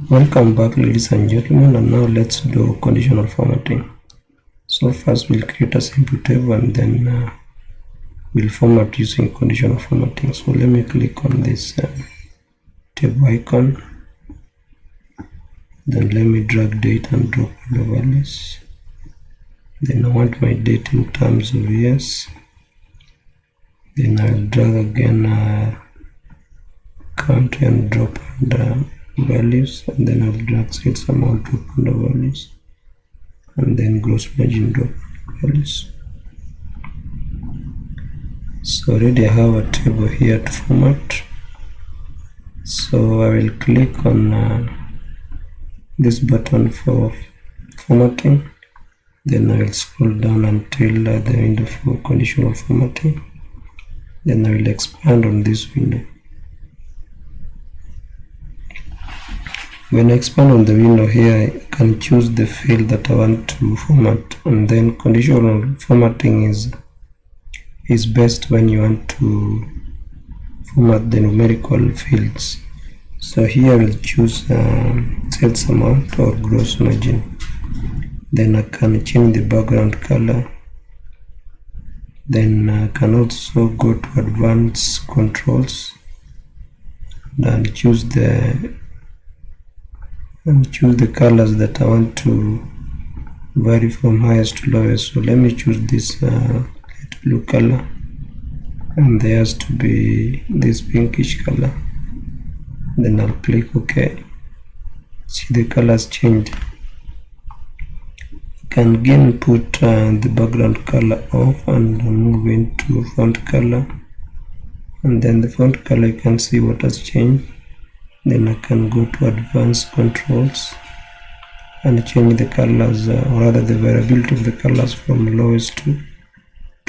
Welcome back, ladies and gentlemen, and now let's do conditional formatting. So first we'll create a simple table and then we'll format using conditional formatting. So let me click on this table icon, then let me drag date and drop the values. Then I want my date in terms of years. Then I'll drag again country and drop the values, and then I'll drag sales amount, drop the values, and then gross margin, drop values. So already I have a table here to format. So I will click on this button for formatting. Then I will scroll down until the window for conditional formatting. Then I will expand on this window. When I expand on the window here, I can choose the field that I want to format, and then conditional formatting is best when you want to format the numerical fields. So here I will choose sales amount or gross margin. Then I can change the background color. Then I can also go to advanced controls and choose the colors that I want to vary from highest to lowest. So let me choose this light blue color, and there has to be this pinkish color. Then I'll click OK. See, the colors changed. I can again put the background color off and move into font color, and then the font color, you can see what has changed. Then I can go to advanced controls and change the colors, or rather the variability of the colors from lowest to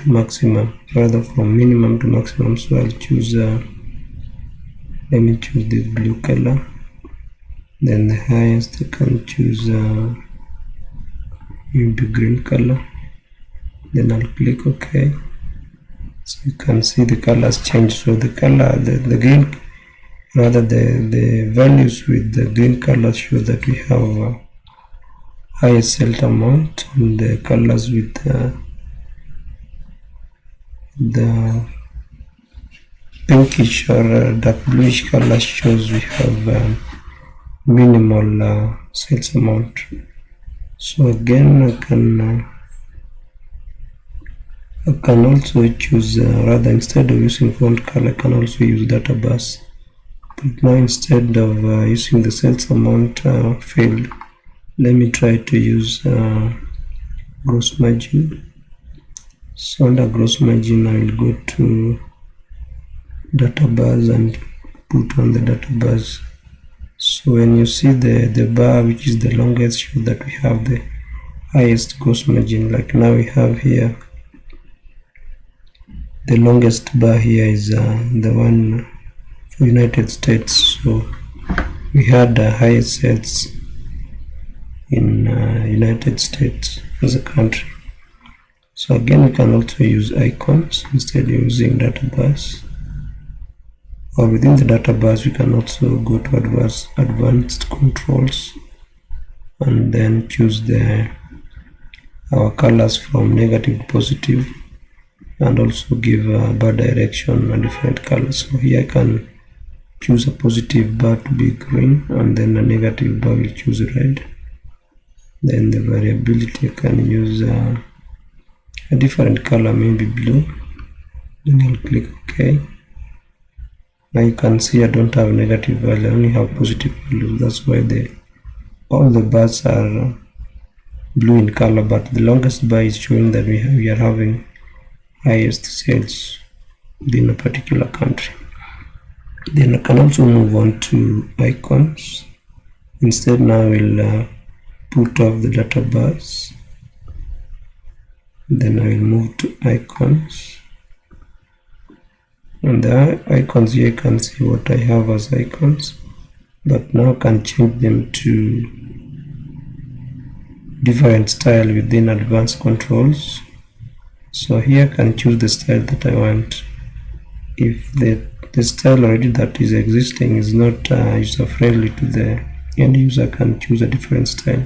maximum, rather from minimum to maximum. So I'll choose, let me choose this blue color. Then the highest I can choose maybe green color. Then I'll click OK. So you can see the colors change. So the color, the green, rather the values with the green color show that we have highest sales amount, and the colors with the pinkish or dark bluish color shows we have minimal sales amount. So again I can also choose, rather instead of using font color, I can also use data bars. But now instead of using the sales amount field, let me try to use gross margin. So under gross margin, I will go to data bars and put on the data bars. So when you see the bar which is the longest, show that we have the highest gross margin. Like now we have here, the longest bar here is the one for United States. So we had the highest sales in United States as a country. So again, we can also use icons instead of using data bars, or within the data bars we can also go to advanced controls and then choose our colors from negative to positive, and also give a bar direction and different colors. So here I can choose a positive bar to be green, and then a negative bar will choose red. Then the variability, I can use a different color, maybe blue. Then I'll click OK. Now you can see I don't have negative value, I only have positive value. That's why all the bars are blue in color, but the longest bar is showing that we are having highest sales within a particular country. Then I can also move on to icons. Instead, now we'll put off the data bars. Then I will move to icons. And the icons here, you can see what I have as icons, but now I can change them to different style within advanced controls. So here I can choose the style that I want. If the style already that is existing is not user friendly to the end user can choose a different style.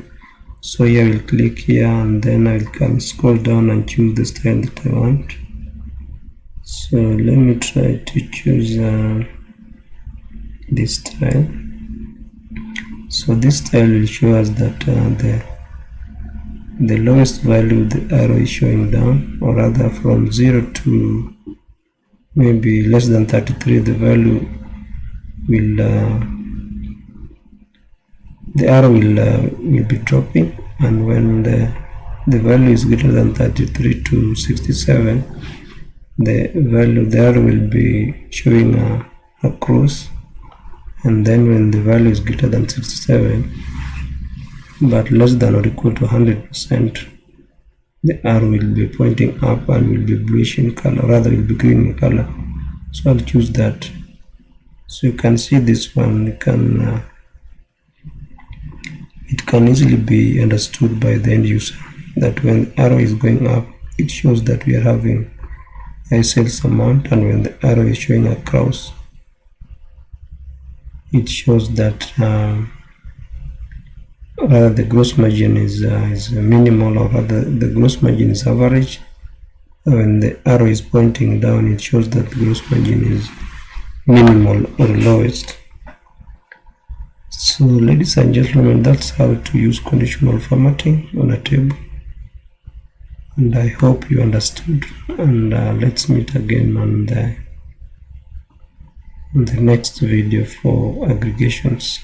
So here I will click here, and then I can scroll down and choose the style that I want. So let me try to choose this style. So this style will show us that the lowest value the arrow is showing down, or rather from 0 to maybe less than 33, the value will the arrow will be dropping, and when the value is greater than 33 to 67, the arrow will be showing a cross, and then when the value is greater than 67 but less than or equal to 100%, the arrow will be pointing up and will be bluish in color, rather will be green in color. So I'll choose that. So you can see this one, it can easily be understood by the end user that when the arrow is going up, it shows that we are having a sales amount, and when the arrow is showing a cross, it shows that rather the gross margin is minimal, or rather the gross margin is average. When the arrow is pointing down, it shows that the gross margin is minimal or lowest. So ladies and gentlemen, that's how to use conditional formatting on a table, and I hope you understood, and let's meet again on the next video for aggregations.